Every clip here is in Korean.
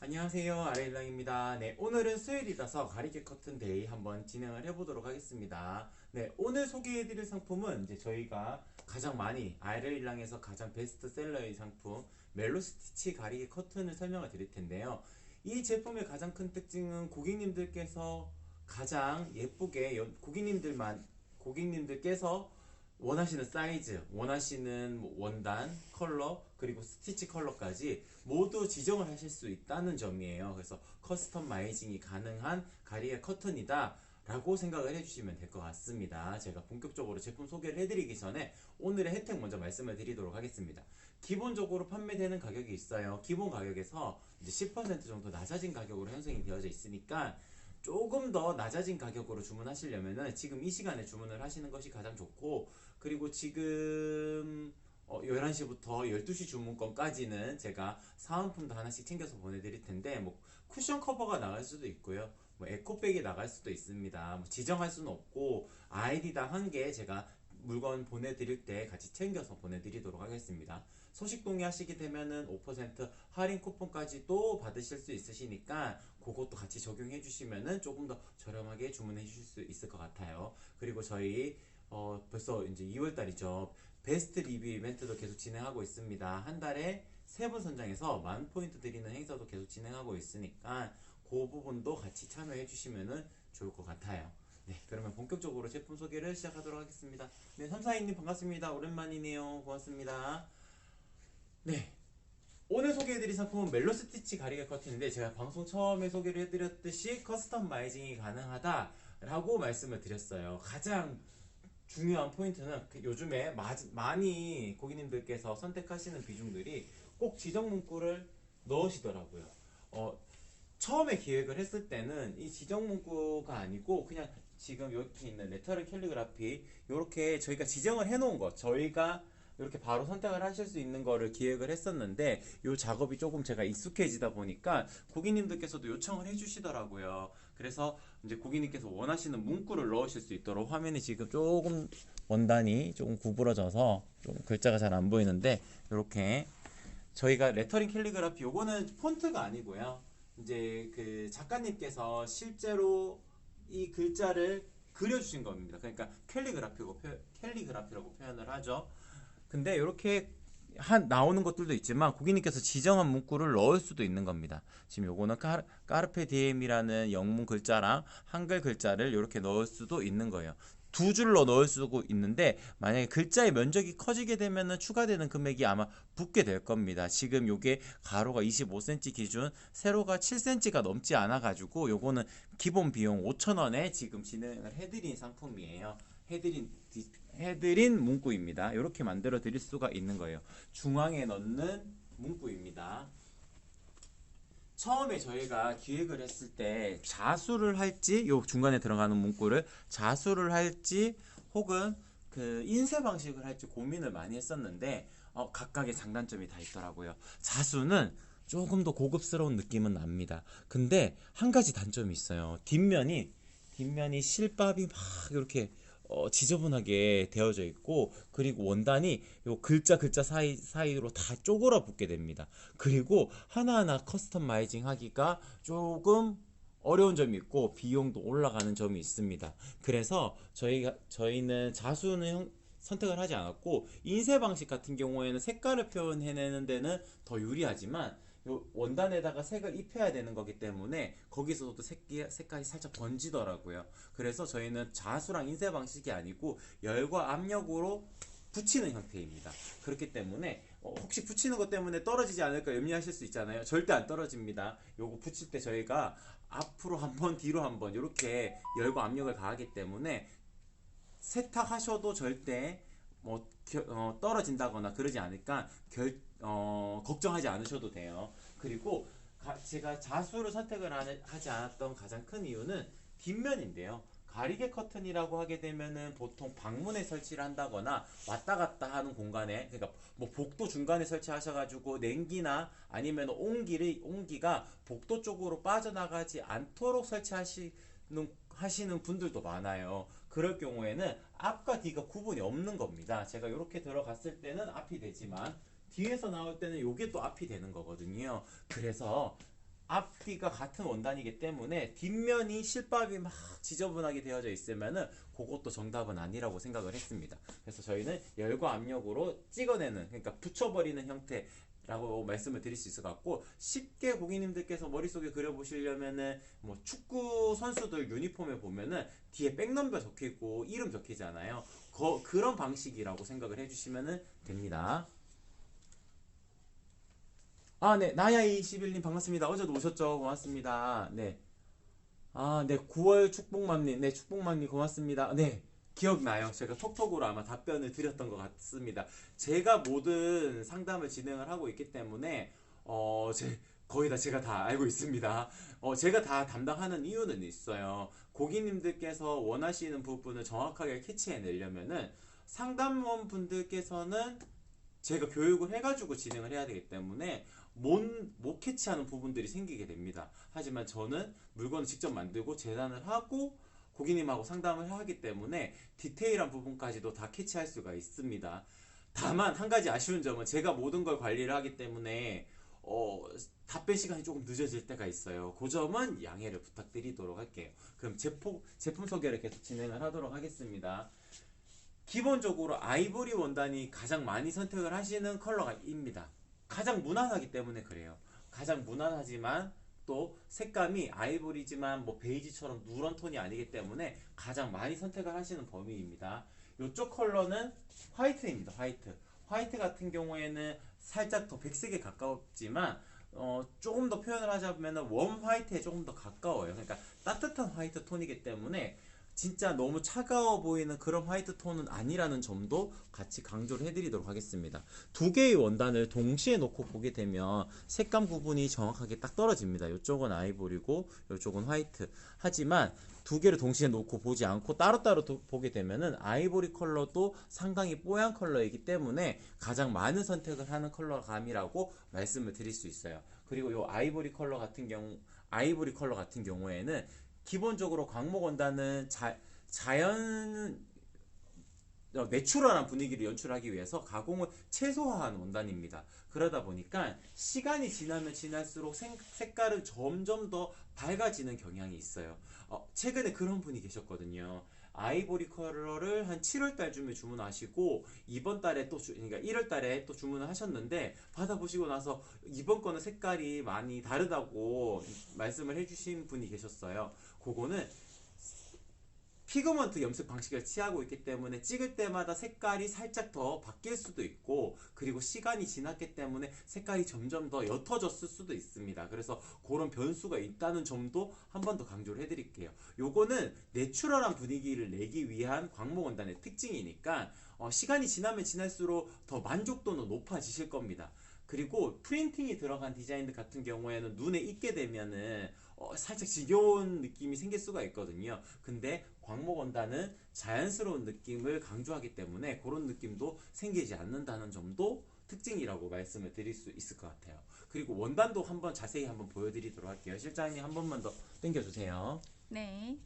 안녕하세요, 아레일랑입니다. 네, 오늘은 수요일이라서 가리개 커튼 데이 한번 진행을 해보도록 하겠습니다. 네, 오늘 소개해드릴 상품은 이제 저희가 가장 많이 아레일랑에서 가장 베스트셀러의 상품 멜로스티치 가리개 커튼을 설명을 드릴 텐데요. 이 제품의 가장 큰 특징은 고객님들께서 가장 예쁘게 고객님들께서 원하시는 사이즈, 원하시는 원단, 컬러, 그리고 스티치 컬러까지 모두 지정을 하실 수 있다는 점이에요. 그래서 커스터마이징이 가능한 가리개 커튼이다 라고 생각을 해주시면 될 것 같습니다. 제가 본격적으로 제품 소개를 해드리기 전에 오늘의 혜택 먼저 말씀을 드리도록 하겠습니다. 기본적으로 판매되는 가격이 있어요. 기본 가격에서 이제 10% 정도 낮아진 가격으로 형성이 되어져 있으니까 조금 더 낮아진 가격으로 주문하시려면은 지금 이 시간에 주문을 하시는 것이 가장 좋고, 그리고 지금 11시부터 12시 주문권까지는 제가 사은품도 하나씩 챙겨서 보내드릴 텐데, 뭐 쿠션 커버가 나갈 수도 있고요, 뭐 에코백이 나갈 수도 있습니다. 뭐 지정할 수는 없고 아이디당 한 개 제가 물건 보내드릴 때 같이 챙겨서 보내드리도록 하겠습니다. 소식 동의하시게 되면은 5% 할인 쿠폰까지도 받으실 수 있으시니까 그것도 같이 적용해 주시면은 조금 더 저렴하게 주문해 주실 수 있을 것 같아요. 그리고 저희 벌써 이제 2월 달이죠. 베스트 리뷰 이벤트도 계속 진행하고 있습니다. 한 달에 3분 선정해서 10,000포인트 드리는 행사도 계속 진행하고 있으니까 그 부분도 같이 참여해 주시면은 좋을 것 같아요. 네, 그러면 본격적으로 제품 소개를 시작하도록 하겠습니다. 네, 삼사이님 반갑습니다. 오랜만이네요. 고맙습니다. 네, 오늘 소개해드릴 상품은 멜로스티치 가리개 커튼인데, 제가 방송 처음에 소개를 해드렸듯이 커스터마이징이 가능하다라고 말씀을 드렸어요. 가장 중요한 포인트는 요즘에 많이 고객님들께서 선택하시는 비중들이 꼭 지정 문구를 넣으시더라고요. 처음에 기획을 했을 때는 이 지정 문구가 아니고 그냥 지금 여기 있는 레터럴 캘리그라피, 이렇게 저희가 지정을 해놓은 것, 저희가 이렇게 바로 선택을 하실 수 있는 거를 기획을 했었는데, 이 작업이 조금 제가 익숙해지다 보니까 고객님들께서도 요청을 해주시더라고요. 그래서 이제 고객님께서 원하시는 문구를 넣으실 수 있도록, 화면이 지금 조금 원단이 조금 구부러져서 좀 글자가 잘 안 보이는데, 이렇게 저희가 레터링 캘리그라피, 요거는 폰트가 아니고요, 이제 그 작가님께서 실제로 이 글자를 그려주신 겁니다. 그러니까 캘리그라피라고 표현을 하죠. 근데 이렇게 나오는 것들도 있지만 고객님께서 지정한 문구를 넣을 수도 있는 겁니다. 지금 요거는 까르페 디엠이라는 영문 글자랑 한글 글자를 이렇게 넣을 수도 있는 거예요. 두 줄로 넣을 수도 있는데, 만약에 글자의 면적이 커지게 되면 추가되는 금액이 아마 붙게 될 겁니다. 지금 요게 가로가 25cm 기준, 세로가 7cm가 넘지 않아 가지고 요거는 기본 비용 5,000원에 지금 진행을 해드린 상품이에요. 해드린 문구입니다. 이렇게 만들어 드릴 수가 있는 거예요. 중앙에 넣는 문구입니다. 처음에 저희가 기획을 했을 때 자수를 할지, 요 중간에 들어가는 문구를 자수를 할지 혹은 그 인쇄 방식을 할지 고민을 많이 했었는데, 각각의 장단점이 다 있더라고요. 자수는 조금 더 고급스러운 느낌은 납니다. 근데 한 가지 단점이 있어요. 뒷면이 실밥이 막 이렇게 지저분하게 되어져 있고, 그리고 원단이 요 글자 사이로 다 쪼그라 붙게 됩니다. 그리고 하나하나 커스터마이징 하기가 조금 어려운 점이 있고 비용도 올라가는 점이 있습니다. 그래서 저희는 자수는 선택을 하지 않았고, 인쇄 방식 같은 경우에는 색깔을 표현해내는 데는 더 유리하지만 요 원단에다가 색을 입혀야 되는 거기 때문에 거기서도 색깔이 살짝 번지더라고요. 그래서 저희는 자수랑 인쇄 방식이 아니고 열과 압력으로 붙이는 형태입니다. 그렇기 때문에 혹시 붙이는 것 때문에 떨어지지 않을까 염려하실 수 있잖아요. 절대 안 떨어집니다. 요거 붙일 때 저희가 앞으로 한번 뒤로 한번 이렇게 열과 압력을 가하기 때문에 세탁하셔도 절대 떨어진다거나 그러지 않을까 걱정하지 않으셔도 돼요. 그리고 제가 자수를 선택을 하지 않았던 가장 큰 이유는 뒷면인데요. 가리개 커튼이라고 하게 되면은 보통 방문에 설치를 한다거나 왔다 갔다 하는 공간에, 그러니까 뭐 복도 중간에 설치하셔가지고 냉기나 아니면 온기가 복도 쪽으로 빠져나가지 않도록 하시는 분들도 많아요. 그럴 경우에는 앞과 뒤가 구분이 없는 겁니다. 제가 이렇게 들어갔을 때는 앞이 되지만 뒤에서 나올 때는 이게 또 앞이 되는 거거든요. 그래서 앞뒤가 같은 원단이기 때문에 뒷면이 실밥이 막 지저분하게 되어져 있으면은 그것도 정답은 아니라고 생각을 했습니다. 그래서 저희는 열과 압력으로 찍어내는, 그러니까 붙여버리는 형태라고 말씀을 드릴 수 있을 것 같고, 쉽게 고객님들께서 머릿속에 그려보시려면은 뭐 축구 선수들 유니폼에 보면은 뒤에 백넘버 적혀있고 이름 적히잖아요. 그런 방식이라고 생각을 해주시면 됩니다. 아, 네. 나야21님 반갑습니다. 어제도 오셨죠? 고맙습니다. 네. 아, 네. 9월 축복맘님. 네, 축복맘님 고맙습니다. 네. 기억나요. 제가 톡톡으로 아마 답변을 드렸던 것 같습니다. 제가 모든 상담을 진행을 하고 있기 때문에, 거의 다 제가 다 알고 있습니다. 제가 다 담당하는 이유는 있어요. 고객님들께서 원하시는 부분을 정확하게 캐치해내려면은 상담원 분들께서는 제가 교육을 해가지고 진행을 해야 되기 때문에 못 캐치하는 부분들이 생기게 됩니다. 하지만 저는 물건을 직접 만들고 재단을 하고 고객님하고 상담을 하기 때문에 디테일한 부분까지도 다 캐치할 수가 있습니다. 다만 한 가지 아쉬운 점은 제가 모든 걸 관리를 하기 때문에 답변 시간이 조금 늦어질 때가 있어요. 그 점은 양해를 부탁드리도록 할게요. 그럼 제품 소개를 계속 진행을 하도록 하겠습니다. 기본적으로 아이보리 원단이 가장 많이 선택을 하시는 컬러입니다. 가장 무난하기 때문에 그래요. 가장 무난하지만 또 색감이 아이보리지만 뭐 베이지처럼 누런 톤이 아니기 때문에 가장 많이 선택을 하시는 범위입니다. 이쪽 컬러는 화이트입니다. 화이트 같은 경우에는 살짝 더 백색에 가깝지만 조금 더 표현을 하자면 웜 화이트에 조금 더 가까워요. 그러니까 따뜻한 화이트 톤이기 때문에 진짜 너무 차가워 보이는 그런 화이트 톤은 아니라는 점도 같이 강조를 해드리도록 하겠습니다. 두 개의 원단을 동시에 놓고 보게 되면 색감 구분이 정확하게 딱 떨어집니다. 이쪽은 아이보리고 이쪽은 화이트. 하지만 두 개를 동시에 놓고 보지 않고 따로따로 보게 되면은 아이보리 컬러도 상당히 뽀얀 컬러이기 때문에 가장 많은 선택을 하는 컬러 감이라고 말씀을 드릴 수 있어요. 그리고 이 아이보리 컬러 같은 경우에는 기본적으로 광목 원단은 자연 내추럴한 분위기를 연출하기 위해서 가공을 최소화한 원단입니다. 그러다 보니까 시간이 지나면 지날수록 색깔은 점점 더 밝아지는 경향이 있어요. 최근에 그런 분이 계셨거든요. 아이보리 컬러를 한 7월 달쯤에 주문하시고 이번 달에 그러니까 1월 달에 또 주문을 하셨는데 받아보시고 나서 이번 거는 색깔이 많이 다르다고 말씀을 해주신 분이 계셨어요. 그거는 피그먼트 염색 방식을 취하고 있기 때문에 찍을 때마다 색깔이 살짝 더 바뀔 수도 있고, 그리고 시간이 지났기 때문에 색깔이 점점 더 옅어졌을 수도 있습니다. 그래서 그런 변수가 있다는 점도 한 번 더 강조를 해드릴게요. 요거는 내추럴한 분위기를 내기 위한 광목 원단의 특징이니까 시간이 지나면 지날수록 더 만족도는 높아지실 겁니다. 그리고 프린팅이 들어간 디자인 같은 경우에는 눈에 익게 되면은 살짝 지겨운 느낌이 생길 수가 있거든요. 근데 광목 원단은 자연스러운 느낌을 강조하기 때문에 그런 느낌도 생기지 않는다는 점도 특징이라고 말씀을 드릴 수 있을 것 같아요. 그리고 원단도 한번 자세히 한번 보여드리도록 할게요. 실장님 한 번만 더 당겨주세요. 네.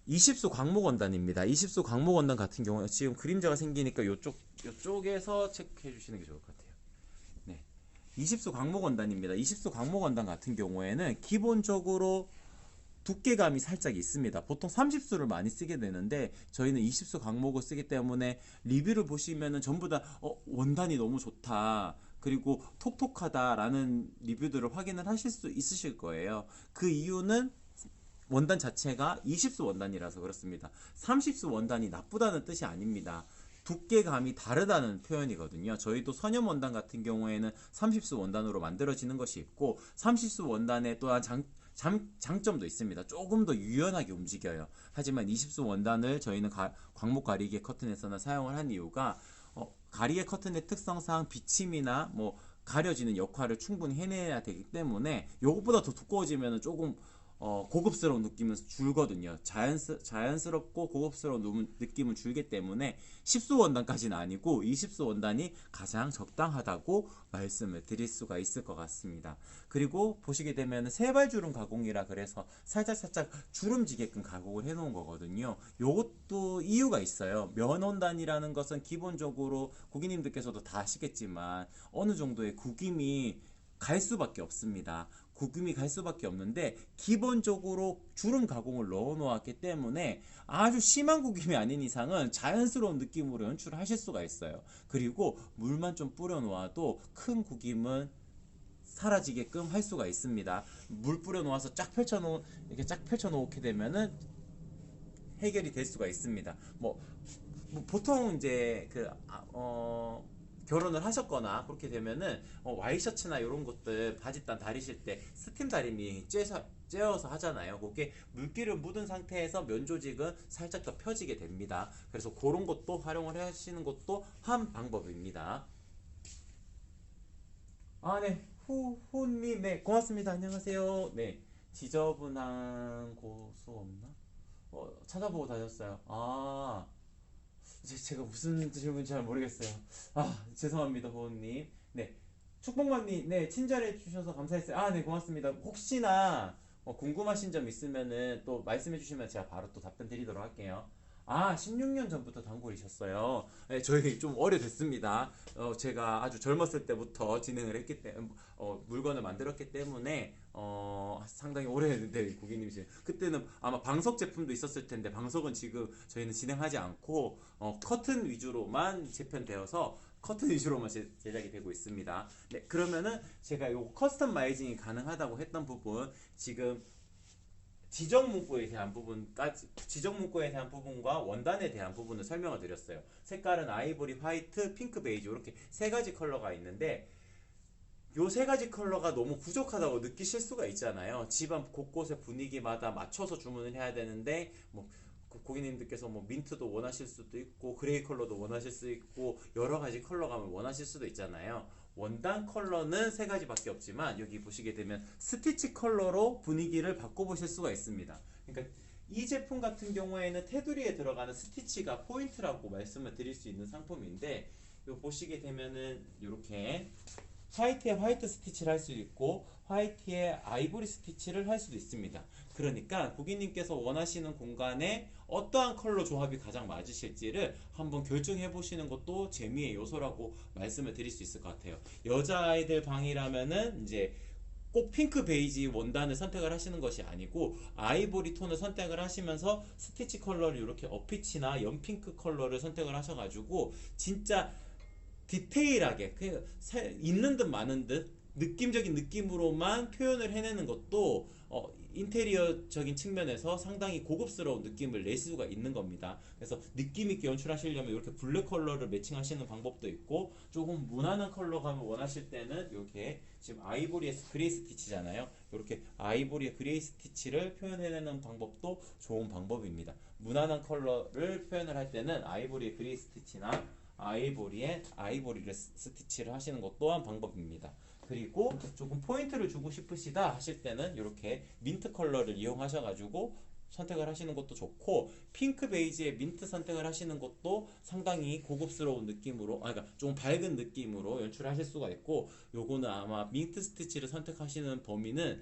20수 광목 원단입니다. 20수 광목 원단 같은 경우에 지금 그림자가 생기니까 요쪽에서 체크해 주시는 게 좋을 것 같아요. 네. 20수 광목 원단입니다. 20수 광목 원단 같은 경우에는 기본적으로 두께감이 살짝 있습니다. 보통 30수를 많이 쓰게 되는데 저희는 20수 광목을 쓰기 때문에 리뷰를 보시면은 전부 다 원단이 너무 좋다, 그리고 톡톡하다라는 리뷰들을 확인을 하실 수 있으실 거예요. 그 이유는 원단 자체가 20수 원단이라서 그렇습니다. 30수 원단이 나쁘다는 뜻이 아닙니다. 두께감이 다르다는 표현이거든요. 저희도 선염 원단 같은 경우에는 30수 원단으로 만들어지는 것이 있고 30수 원단에 또한 장점도 있습니다. 조금 더 유연하게 움직여요. 하지만 20수 원단을 저희는 광목 가리개 커튼에서는 사용을 한 이유가 가리개 커튼의 특성상 비침이나 뭐 가려지는 역할을 충분히 해내야 되기 때문에 이것보다 더 두꺼워지면 조금 고급스러운 느낌은 줄거든요. 자연스럽고 고급스러운 느낌은 줄기 때문에 10수 원단까지는 아니고 20수 원단이 가장 적당하다고 말씀을 드릴 수가 있을 것 같습니다. 그리고 보시게 되면 세발주름 가공이라 그래서 살짝 주름지게끔 가공을 해 놓은 거거든요. 요것도 이유가 있어요. 면 원단이라는 것은 기본적으로 고객님들께서도 다 아시겠지만 어느 정도의 구김이 갈 수밖에 없습니다. 구김이 갈 수밖에 없는데 기본적으로 주름 가공을 넣어 놓았기 때문에 아주 심한 구김이 아닌 이상은 자연스러운 느낌으로 연출하실 수가 있어요. 그리고 물만 좀 뿌려 놓아도 큰 구김은 사라지게끔 할 수가 있습니다. 물 뿌려 놓아서 이렇게 쫙 펼쳐 놓게 되면은 해결이 될 수가 있습니다. 뭐 보통 이제 결혼을 하셨거나 그렇게 되면은 와이셔츠나 이런 것들 바짓단 다리실 때 스팀 다림이 쬐어서 하잖아요. 그게 물기를 묻은 상태에서 면 조직은 살짝 더 펴지게 됩니다. 그래서 그런 것도 활용을 하시는 것도 한 방법입니다. 아, 네. 후님, 네, 고맙습니다. 안녕하세요. 네, 지저분한 고수 없나? 찾아보고 다녔어요. 아, 제가 무슨 질문인지 잘 모르겠어요. 아, 죄송합니다, 호우님. 네, 축복만님, 네, 친절해 주셔서 감사했어요. 아, 네, 고맙습니다. 혹시나 궁금하신 점 있으면은 또 말씀해 주시면 제가 바로 또 답변 드리도록 할게요. 아, 16년 전부터 단골이셨어요. 네, 저희 좀 오래됐습니다. 제가 아주 젊었을 때부터 진행을 했기 때문에, 물건을 만들었기 때문에, 상당히 오래됐는데, 고객님이시 그때는 아마 방석 제품도 있었을 텐데, 방석은 지금 저희는 진행하지 않고, 커튼 위주로만 재편되어서, 커튼 위주로만 제작이 되고 있습니다. 네, 그러면은 제가 요 커스터마이징이 가능하다고 했던 부분, 지금 지정 문구에 대한 부분과 원단에 대한 부분을 설명을 드렸어요. 색깔은 아이보리, 화이트, 핑크, 베이지 이렇게 세 가지 컬러가 있는데 요 세 가지 컬러가 너무 부족하다고 느끼실 수가 있잖아요. 집안 곳곳의 분위기마다 맞춰서 주문을 해야 되는데 고객님들께서 민트도 원하실 수도 있고 그레이 컬러도 원하실 수 있고 여러 가지 컬러감을 원하실 수도 있잖아요. 원단 컬러는 세 가지밖에 없지만 여기 보시게 되면 스티치 컬러로 분위기를 바꿔보실 수가 있습니다. 그러니까 이 제품 같은 경우에는 테두리에 들어가는 스티치가 포인트라고 말씀을 드릴 수 있는 상품인데 요 보시게 되면은 이렇게 화이트에 화이트 스티치를 할 수도 있고 화이트에 아이보리 스티치를 할 수도 있습니다. 그러니까 고객님께서 원하시는 공간에 어떠한 컬러 조합이 가장 맞으실지를 한번 결정해 보시는 것도 재미의 요소라고 말씀을 드릴 수 있을 것 같아요. 여자아이들 방이라면은 이제 꼭 핑크 베이지 원단을 선택을 하시는 것이 아니고 아이보리 톤을 선택을 하시면서 스티치 컬러를 이렇게 어피치나 연핑크 컬러를 선택을 하셔가지고 진짜 디테일하게 있는 듯 마는 듯 느낌적인 느낌으로만 표현을 해내는 것도 인테리어적인 측면에서 상당히 고급스러운 느낌을 낼 수가 있는 겁니다. 그래서 느낌 있게 연출하시려면 이렇게 블랙 컬러를 매칭하시는 방법도 있고 조금 무난한 컬러감을 원하실 때는 이렇게 지금 아이보리의 그레이 스티치잖아요. 이렇게 아이보리의 그레이 스티치를 표현해내는 방법도 좋은 방법입니다. 무난한 컬러를 표현을 할 때는 아이보리의 그레이 스티치나 아이보리에 아이보리를 스티치를 하시는 것 또한 방법입니다. 그리고 조금 포인트를 주고 싶으시다 하실 때는 이렇게 민트 컬러를 이용하셔가지고 선택을 하시는 것도 좋고 핑크 베이지에 민트 선택을 하시는 것도 상당히 고급스러운 느낌으로 그러니까 좀 밝은 느낌으로 연출하실 수가 있고 요거는 아마 민트 스티치를 선택하시는 범위는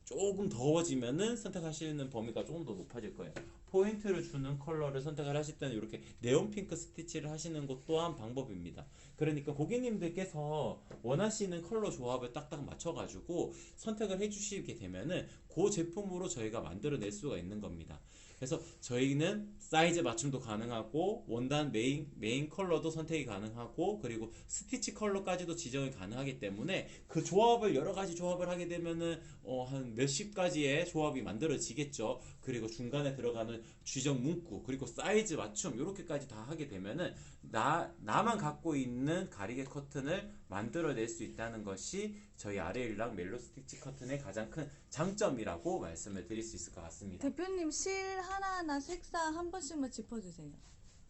조금 더워지면은 선택하시는 범위가 조금 더 높아질 거예요. 포인트를 주는 컬러를 선택을 하실 때는 이렇게 네온 핑크 스티치를 하시는 것 또한 방법입니다. 그러니까 고객님들께서 원하시는 컬러 조합을 딱딱 맞춰가지고 선택을 해주시게 되면은 그 제품으로 저희가 만들어낼 수가 있는 겁니다. 그래서 저희는 사이즈 맞춤도 가능하고 원단 메인 컬러도 선택이 가능하고 그리고 스티치 컬러까지도 지정이 가능하기 때문에 그 조합을 여러 가지 조합을 하게 되면은 한 몇십 가지의 조합이 만들어지겠죠. 그리고 중간에 들어가는 지정 문구 그리고 사이즈 맞춤 이렇게까지 다 하게 되면은 나만 갖고 있는 가리개 커튼을 만들어낼 수 있다는 것이 저희 아레일락 멜로 스티치 커튼의 가장 큰 장점이라고 말씀을 드릴 수 있을 것 같습니다. 대표님 실 하나하나 색상 한 번씩만 짚어주세요.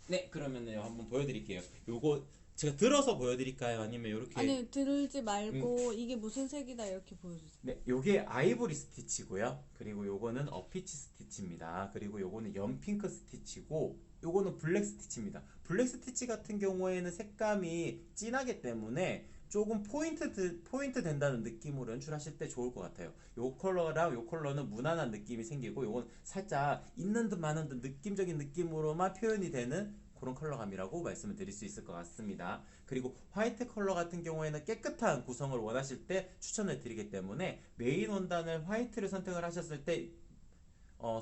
네, 그러면은 한번 보여드릴게요. 요거 제가 들어서 보여드릴까요? 아니면 이렇게 아니 들지 말고 이게 무슨 색이다 이렇게 보여주세요. 네, 요게 아이보리 스티치고요. 그리고 요거는 어피치 스티치입니다. 그리고 요거는 연핑크 스티치고 요거는 블랙 스티치입니다. 블랙 스티치 같은 경우에는 색감이 진하기 때문에 조금 포인트 된다는 느낌으로 연출하실 때 좋을 것 같아요. 요 컬러랑 요 컬러는 무난한 느낌이 생기고 요건 살짝 있는 듯 마는 듯 느낌적인 느낌으로만 표현이 되는 그런 컬러감이라고 말씀을 드릴 수 있을 것 같습니다. 그리고 화이트 컬러 같은 경우에는 깨끗한 구성을 원하실 때 추천을 드리기 때문에 메인 원단을 화이트를 선택을 하셨을 때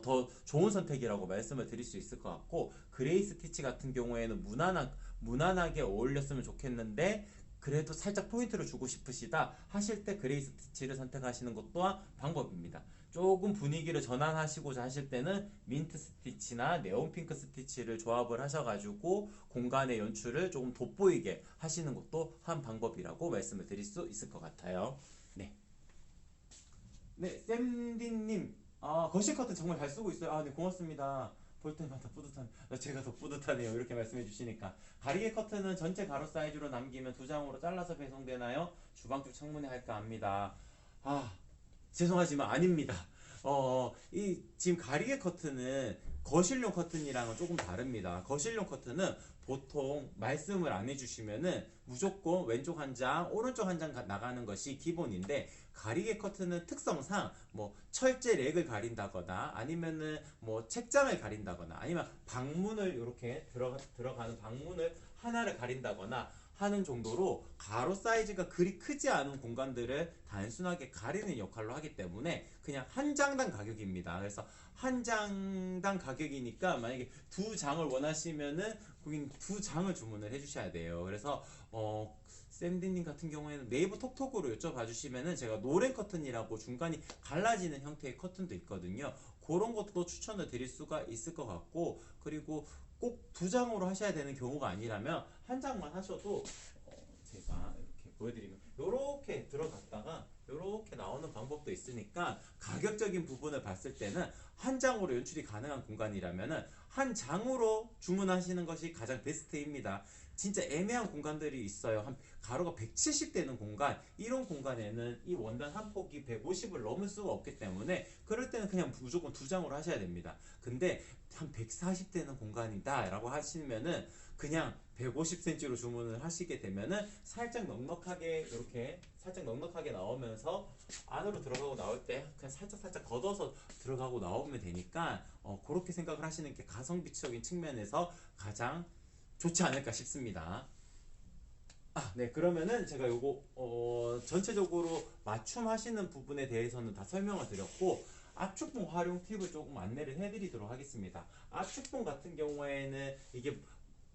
더 좋은 선택이라고 말씀을 드릴 수 있을 것 같고, 그레이 스티치 같은 경우에는 무난하게 어울렸으면 좋겠는데 그래도 살짝 포인트를 주고 싶으시다 하실 때 그레이 스티치를 선택하시는 것 또한 방법입니다. 조금 분위기를 전환하시고자 하실 때는 민트 스티치나 네온 핑크 스티치를 조합을 하셔가지고 공간의 연출을 조금 돋보이게 하시는 것도 한 방법이라고 말씀을 드릴 수 있을 것 같아요. 네. 네, 샘디님, 거실 커튼 정말 잘 쓰고 있어요. 네, 고맙습니다. 볼 때마다 제가 더 뿌듯하네요. 이렇게 말씀해 주시니까. 가리개 커튼은 전체 가로 사이즈로 남기면 두 장으로 잘라서 배송되나요? 주방 쪽 창문에 할까 합니다. 아, 죄송하지만 아닙니다. 지금 가리개 커튼은 거실용 커튼이랑은 조금 다릅니다. 거실용 커튼은 보통 말씀을 안 해주시면은 무조건 왼쪽 한 장, 오른쪽 한 장 나가는 것이 기본인데, 가리개 커튼은 특성상 뭐 철제 렉을 가린다거나 아니면은 뭐 책장을 가린다거나 아니면 방문을 이렇게 들어가는 방문을 하나를 가린다거나 하는 정도로 가로 사이즈가 그리 크지 않은 공간들을 단순하게 가리는 역할로 하기 때문에 그냥 한 장당 가격입니다. 그래서 한 장당 가격이니까 만약에 두 장을 원하시면은 거긴 두 장을 주문을 해주셔야 돼요. 그래서 샌디님 같은 경우에는 네이버 톡톡으로 여쭤봐 주시면은 제가 노래 커튼이라고 중간이 갈라지는 형태의 커튼도 있거든요. 그런 것도 추천을 드릴 수가 있을 것 같고, 그리고 꼭 두 장으로 하셔야 되는 경우가 아니라면 한 장만 하셔도 제가 이렇게 보여드리면 이렇게 들어갔다가 이렇게 나오는 방법도 있으니까, 가격적인 부분을 봤을 때는 한 장으로 연출이 가능한 공간이라면은 한 장으로 주문하시는 것이 가장 베스트입니다. 진짜 애매한 공간들이 있어요. 한 가로가 170 되는 공간, 이런 공간에는 이 원단 한 폭이 150을 넘을 수가 없기 때문에 그럴 때는 그냥 무조건 두 장으로 하셔야 됩니다. 근데 한 140 되는 공간이다 라고 하시면은 그냥 150cm로 주문을 하시게 되면은 살짝 넉넉하게, 이렇게 살짝 넉넉하게 나오면서 안으로 들어가고 나올 때 그냥 살짝 걷어서 들어가고 나오면 되니까 그렇게 생각을 하시는 게 가성비적인 측면에서 가장 좋지 않을까 싶습니다. 네, 그러면은 제가 요거 전체적으로 맞춤하시는 부분에 대해서는 다 설명을 드렸고, 압축봉 활용 팁을 조금 안내를 해드리도록 하겠습니다. 압축봉 같은 경우에는 이게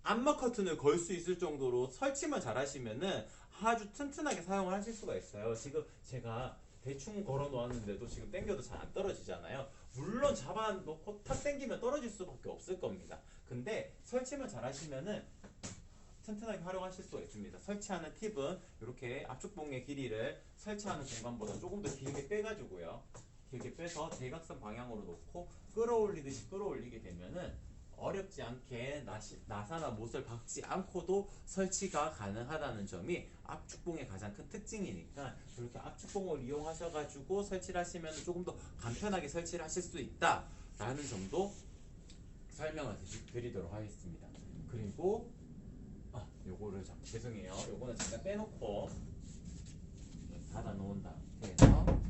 암막 커튼을 걸 수 있을 정도로 설치만 잘 하시면은 아주 튼튼하게 사용을 하실 수가 있어요. 지금 제가 대충 걸어 놓았는데도 지금 당겨도 잘 안 떨어지잖아요. 물론 잡아 놓고 탁 당기면 떨어질 수밖에 없을 겁니다. 근데 설치만 잘 하시면은 튼튼하게 활용하실 수가 있습니다. 설치하는 팁은 이렇게 압축봉의 길이를 설치하는 공간보다 조금 더 길게 빼가지고요. 길게 빼서 대각선 방향으로 놓고 끌어올리듯이 끌어올리게 되면은 어렵지 않게 나사나 못을 박지 않고도 설치가 가능하다는 점이 압축봉의 가장 큰 특징이니까, 이렇게 압축봉을 이용하셔가지고 설치를 하시면 조금 더 간편하게 설치를 하실 수 있다라는 점도 설명을 드리도록 하겠습니다. 그리고 요거를 죄송해요. 요거는 잠깐 빼놓고 닫아 놓은 상태에서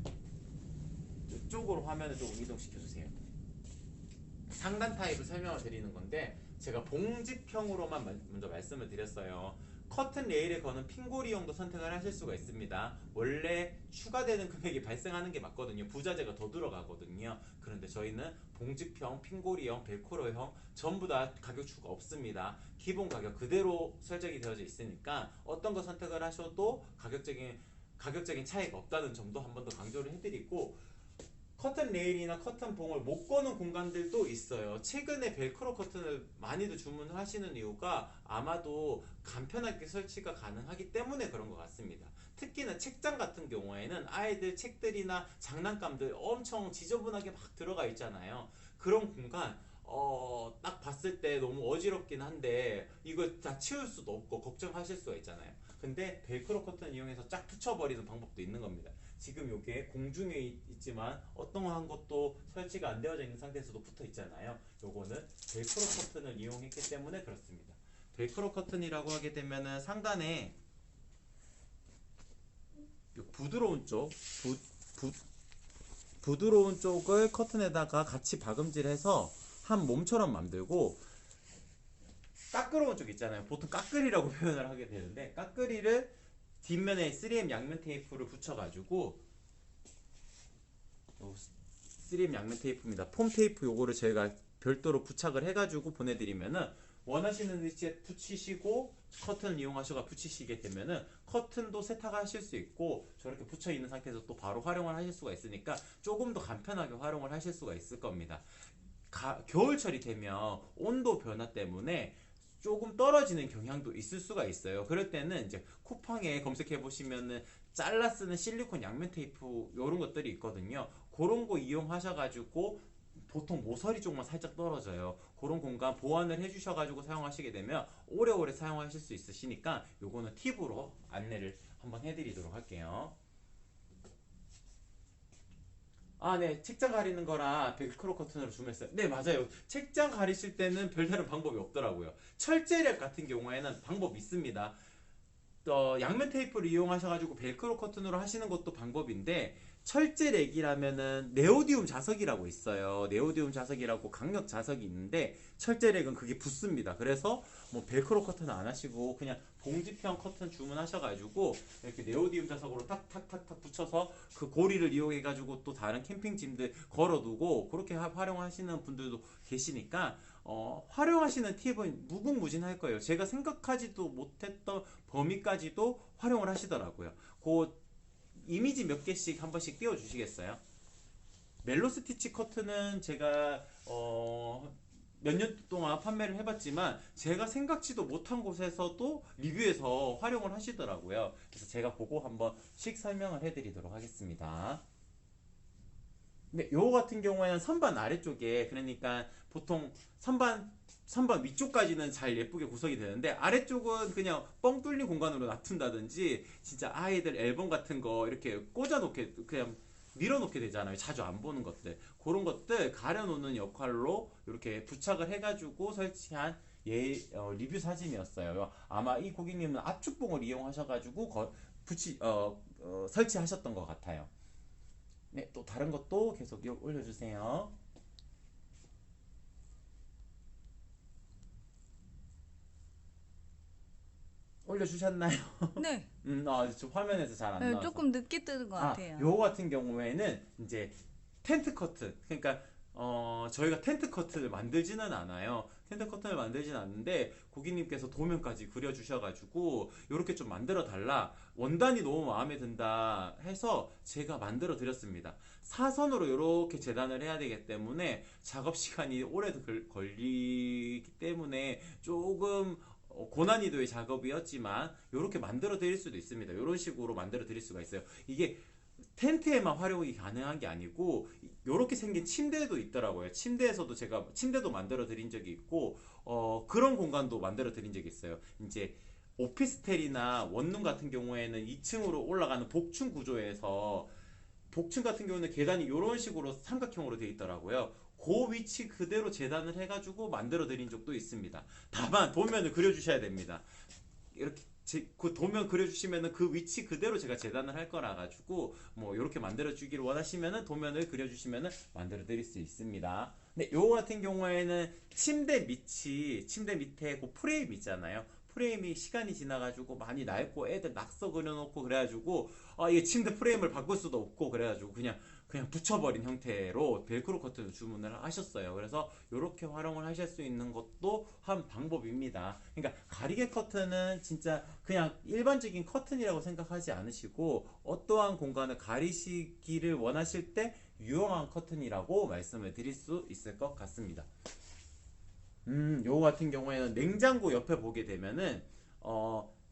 이쪽으로 화면을 조금 이동시켜 주세요. 상단 타입을 설명을 드리는 건데, 제가 봉집형으로만 먼저 말씀을 드렸어요. 커튼 레일에 거는 핑고리형도 선택을 하실 수가 있습니다. 원래 추가되는 금액이 발생하는 게 맞거든요. 부자재가 더 들어가거든요. 그런데 저희는 봉집형, 핑고리형, 벨크로형 전부 다 가격 추가 없습니다. 기본 가격 그대로 설정이 되어져 있으니까 어떤 거 선택을 하셔도 가격적인 차이가 없다는 점도 한 번 더 강조를 해드리고, 커튼 레일이나 커튼 봉을 못 거는 공간들도 있어요. 최근에 벨크로 커튼을 많이들 주문을 하시는 이유가 아마도 간편하게 설치가 가능하기 때문에 그런 것 같습니다. 특히나 책장 같은 경우에는 아이들 책들이나 장난감들 엄청 지저분하게 막 들어가 있잖아요. 그런 공간 딱 봤을 때 너무 어지럽긴 한데 이걸 다 치울 수도 없고 걱정하실 수가 있잖아요. 근데 벨크로 커튼 이용해서 쫙 붙여버리는 방법도 있는 겁니다. 지금 이게 공중에 있지만 어떠한 것도 설치가 안 되어져 있는 상태에서도 붙어 있잖아요. 요거는 벨크로 커튼을 이용했기 때문에 그렇습니다. 벨크로 커튼이라고 하게 되면은 상단에 부드러운 쪽, 부드러운 쪽을 커튼에다가 같이 박음질해서 한 몸처럼 만들고, 까끄러운 쪽 있잖아요. 보통 까끄리라고 표현을 하게 되는데 까끄리를 뒷면에 3M 양면 테이프를 붙여가지고 3M 양면 테이프입니다. 폼 테이프 요거를 저희가 별도로 부착을 해가지고 보내드리면은 원하시는 위치에 붙이시고 커튼을 이용하셔가 붙이시게 되면은 커튼도 세탁하실 수 있고 저렇게 붙여 있는 상태에서 또 바로 활용을 하실 수가 있으니까 조금 더 간편하게 활용을 하실 수가 있을 겁니다. 겨울철이 되면 온도 변화 때문에 조금 떨어지는 경향도 있을 수가 있어요. 그럴 때는 이제 쿠팡에 검색해 보시면은 잘라 쓰는 실리콘 양면 테이프 이런 것들이 있거든요. 그런 거 이용하셔가지고 보통 모서리 쪽만 살짝 떨어져요. 그런 공간 보완을 해주셔가지고 사용하시게 되면 오래오래 사용하실 수 있으시니까 요거는 팁으로 안내를 한번 해드리도록 할게요. 아, 네. 책장 가리는 거랑 벨크로 커튼으로 주문했어요. 네, 맞아요. 책장 가리실 때는 별다른 방법이 없더라고요. 철제랩 같은 경우에는 방법이 있습니다. 양면 테이프를 이용하셔가지고 벨크로 커튼으로 하시는 것도 방법인데 철제렉이라면은 네오디움 자석이라고 있어요. 네오디움 자석이라고 강력 자석이 있는데 철제렉은 그게 붙습니다. 그래서 뭐 벨크로 커튼 안 하시고 그냥 봉지형 커튼 주문하셔가지고 이렇게 네오디움 자석으로 탁탁탁탁 붙여서 그 고리를 이용해가지고 또 다른 캠핑짐들 걸어두고 그렇게 활용하시는 분들도 계시니까 활용하시는 팁은 무궁무진할 거예요. 제가 생각하지도 못했던 범위까지도 활용을 하시더라고요. 그 이미지 몇 개씩 한 번씩 띄워 주시겠어요? 멜로 스티치 커튼은 제가 몇 년 동안 판매를 해봤지만 제가 생각지도 못한 곳에서도 리뷰에서 활용을 하시더라고요. 그래서 제가 그거 한번씩 설명을 해드리도록 하겠습니다. 네, 요거 같은 경우에는 선반 아래쪽에 그러니까 보통 선반 위쪽까지는 잘 예쁘게 구성이 되는데 아래쪽은 그냥 뻥 뚫린 공간으로 놔둔다든지 진짜 아이들 앨범 같은 거 이렇게 꽂아 놓게 그냥 밀어 놓게 되잖아요. 자주 안 보는 것들. 그런 것들 가려 놓는 역할로 이렇게 부착을 해 가지고 설치한 리뷰 사진이었어요. 아마 이 고객님은 압축봉을 이용하셔 가지고 설치하셨던 것 같아요. 네, 또 다른 것도 계속 올려주세요. 올려주셨나요? 네. 저 화면에서 잘 안 네, 나와서. 조금 늦게 뜨는 것 같아요. 요거 같은 경우에는 이제 텐트 커튼. 그러니까 저희가 텐트 커튼을 만들지는 않아요. 텐트 커튼을 만들지는 않는데 고객님께서 도면까지 그려주셔가지고 이렇게 좀 만들어 달라. 원단이 너무 마음에 든다 해서 제가 만들어 드렸습니다. 사선으로 이렇게 재단을 해야 되기 때문에 작업 시간이 오래 걸리기 때문에 조금 고난이도의 작업이었지만 이렇게 만들어 드릴 수도 있습니다. 이런 식으로 만들어 드릴 수가 있어요. 이게 텐트에만 활용이 가능한 게 아니고 이렇게 생긴 침대도 있더라고요. 침대에서도 제가 침대도 만들어 드린 적이 있고 그런 공간도 만들어 드린 적이 있어요. 이제 오피스텔이나 원룸 같은 경우에는 2층으로 올라가는 복층 구조에서 복층 같은 경우는 계단이 이런 식으로 삼각형으로 되어 있더라고요. 그 위치 그대로 재단을 해가지고 만들어 드린 적도 있습니다. 다만 도면을 그려주셔야 됩니다. 이렇게 그 도면 그려주시면은 그 위치 그대로 제가 재단을 할 거라 가지고 뭐 이렇게 만들어 주기를 원하시면은 도면을 그려주시면은 만들어 드릴 수 있습니다. 네, 요거 같은 경우에는 침대 밑에 그 프레임 있잖아요. 프레임이 시간이 지나가지고 많이 낡고 애들 낙서 그려놓고 그래가지고 이게 침대 프레임을 바꿀 수도 없고 그래가지고 그냥 붙여버린 형태로 벨크로 커튼 주문을 하셨어요. 그래서 이렇게 활용을 하실 수 있는 것도 한 방법입니다. 그러니까 가리개 커튼은 진짜 그냥 일반적인 커튼이라고 생각하지 않으시고 어떠한 공간을 가리시기를 원하실 때 유용한 커튼이라고 말씀을 드릴 수 있을 것 같습니다. 요거 같은 경우에는 냉장고 옆에 보게 되면은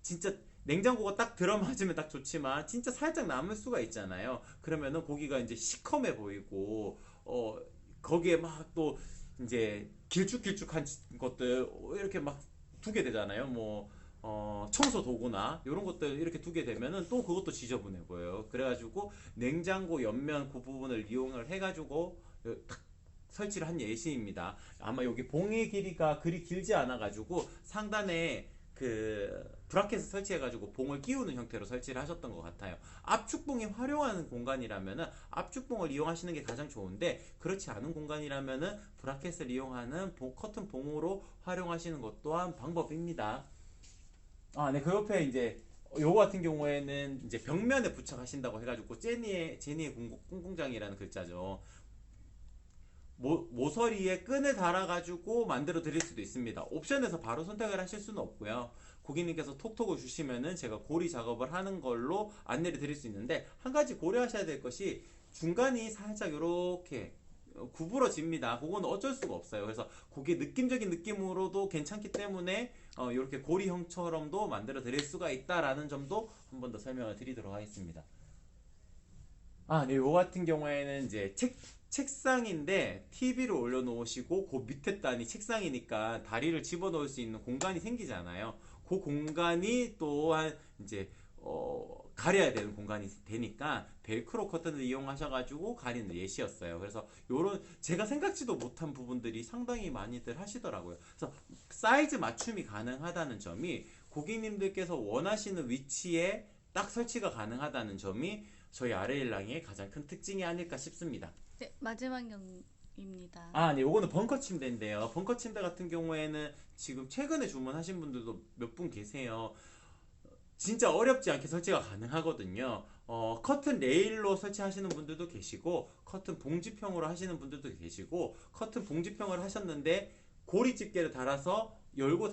진짜 냉장고가 딱 들어맞으면 딱 좋지만 진짜 살짝 남을 수가 있잖아요. 그러면은 고기가 이제 시커매 보이고 거기에 막 또 이제 길쭉길쭉한 것들 이렇게 막 두게 되잖아요. 뭐 청소 도구나 이런 것들 이렇게 두게 되면은 또 그것도 지저분해 보여요. 그래가지고 냉장고 옆면 그 부분을 이용을 해가지고 딱 설치를 한 예시입니다. 아마 여기 봉의 길이가 그리 길지 않아 가지고 상단에 그 그 브라켓을 설치해가지고 봉을 끼우는 형태로 설치를 하셨던 것 같아요. 압축봉이 활용하는 공간이라면은 압축봉을 이용하시는 게 가장 좋은데, 그렇지 않은 공간이라면은 브라켓을 이용하는 커튼 봉으로 활용하시는 것 또한 방법입니다. 네, 그 옆에 이제 요거 같은 경우에는 이제 벽면에 부착하신다고 해가지고 제니의 꿈공장이라는 글자죠. 모서리에 끈을 달아가지고 만들어 드릴 수도 있습니다. 옵션에서 바로 선택을 하실 수는 없고요. 고객님께서 톡톡을 주시면은 제가 고리 작업을 하는 걸로 안내를 드릴 수 있는데, 한 가지 고려하셔야 될 것이 중간이 살짝 이렇게 구부러집니다. 그거는 어쩔 수가 없어요. 그래서 그게 느낌적인 느낌으로도 괜찮기 때문에 이렇게 고리형처럼도 만들어 드릴 수가 있다라는 점도 한 번 더 설명을 드리도록 하겠습니다. 네, 요 같은 경우에는 이제 책상인데 TV를 올려놓으시고 그 밑에 단이 책상이니까 다리를 집어넣을 수 있는 공간이 생기잖아요. 그 공간이 또한 이제 가려야 되는 공간이 되니까 벨크로 커튼을 이용하셔가지고 가리는 예시였어요. 그래서 요런 제가 생각지도 못한 부분들이 상당히 많이들 하시더라고요. 그래서 사이즈 맞춤이 가능하다는 점이, 고객님들께서 원하시는 위치에 딱 설치가 가능하다는 점이 저희 아레일랑의 가장 큰 특징이 아닐까 싶습니다. 네, 마지막 경입니다. 네, 요거는 벙커 침대인데요. 벙커 침대 같은 경우에는 지금 최근에 주문하신 분들도 몇 분 계세요. 진짜 어렵지 않게 설치가 가능하거든요. 커튼 레일로 설치하시는 분들도 계시고, 커튼 봉지평으로 하시는 분들도 계시고, 커튼 봉지평을 하셨는데 고리 집게를 달아서 열고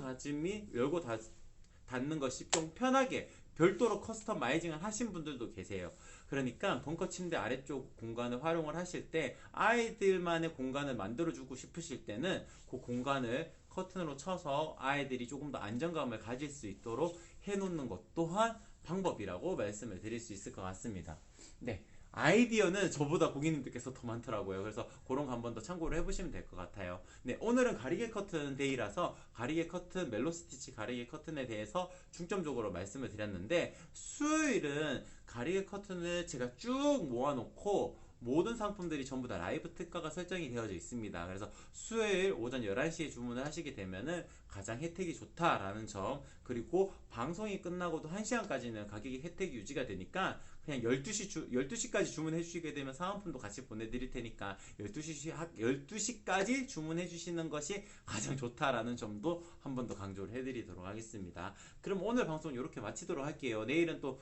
닫는 것이 좀 편하게 별도로 커스터마이징을 하신 분들도 계세요. 그러니까 벙커 침대 아래쪽 공간을 활용을 하실 때 아이들만의 공간을 만들어주고 싶으실 때는 그 공간을 커튼으로 쳐서 아이들이 조금 더 안정감을 가질 수 있도록 해놓는 것 또한 방법이라고 말씀을 드릴 수 있을 것 같습니다. 네, 아이디어는 저보다 고객님들께서 더 많더라고요. 그래서 그런 거 한 번 더 참고를 해보시면 될 것 같아요. 네, 오늘은 가리개 커튼 데이라서 가리개 커튼, 멜로 스티치 가리개 커튼에 대해서 중점적으로 말씀을 드렸는데, 수요일은 가리개 커튼을 제가 쭉 모아놓고 모든 상품들이 전부 다 라이브 특가가 설정이 되어져 있습니다. 그래서 수요일 오전 11시에 주문을 하시게 되면은 가장 혜택이 좋다라는 점, 그리고 방송이 끝나고도 1시간까지는 가격이 혜택이 유지가 되니까 그냥 12시까지 주문해 주시게 되면 사은품도 같이 보내드릴 테니까 12시까지 주문해 주시는 것이 가장 좋다라는 점도 한 번 더 강조를 해드리도록 하겠습니다. 그럼 오늘 방송 이렇게 마치도록 할게요. 내일은 또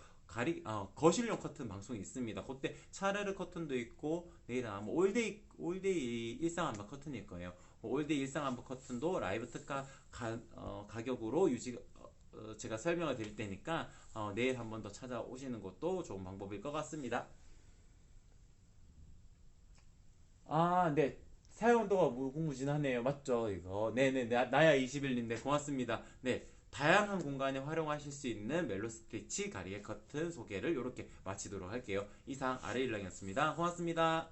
거실용 커튼 방송이 있습니다. 그때 차르르 커튼도 있고, 내일은 아마 올데이 일상한바 커튼일 거예요. 올데이 일상한바 커튼도 라이브 특가 가격으로 제가 설명을 드릴 테니까 내일 한 번 더 찾아오시는 것도 좋은 방법일 것 같습니다. 네. 사용도가 무궁무진하네요. 맞죠? 이거. 네네. 나야 21인데 고맙습니다. 네. 다양한 공간에 활용하실 수 있는 멜로 스티치 가리개 커튼 소개를 이렇게 마치도록 할게요. 이상 아레일랑이었습니다. 고맙습니다.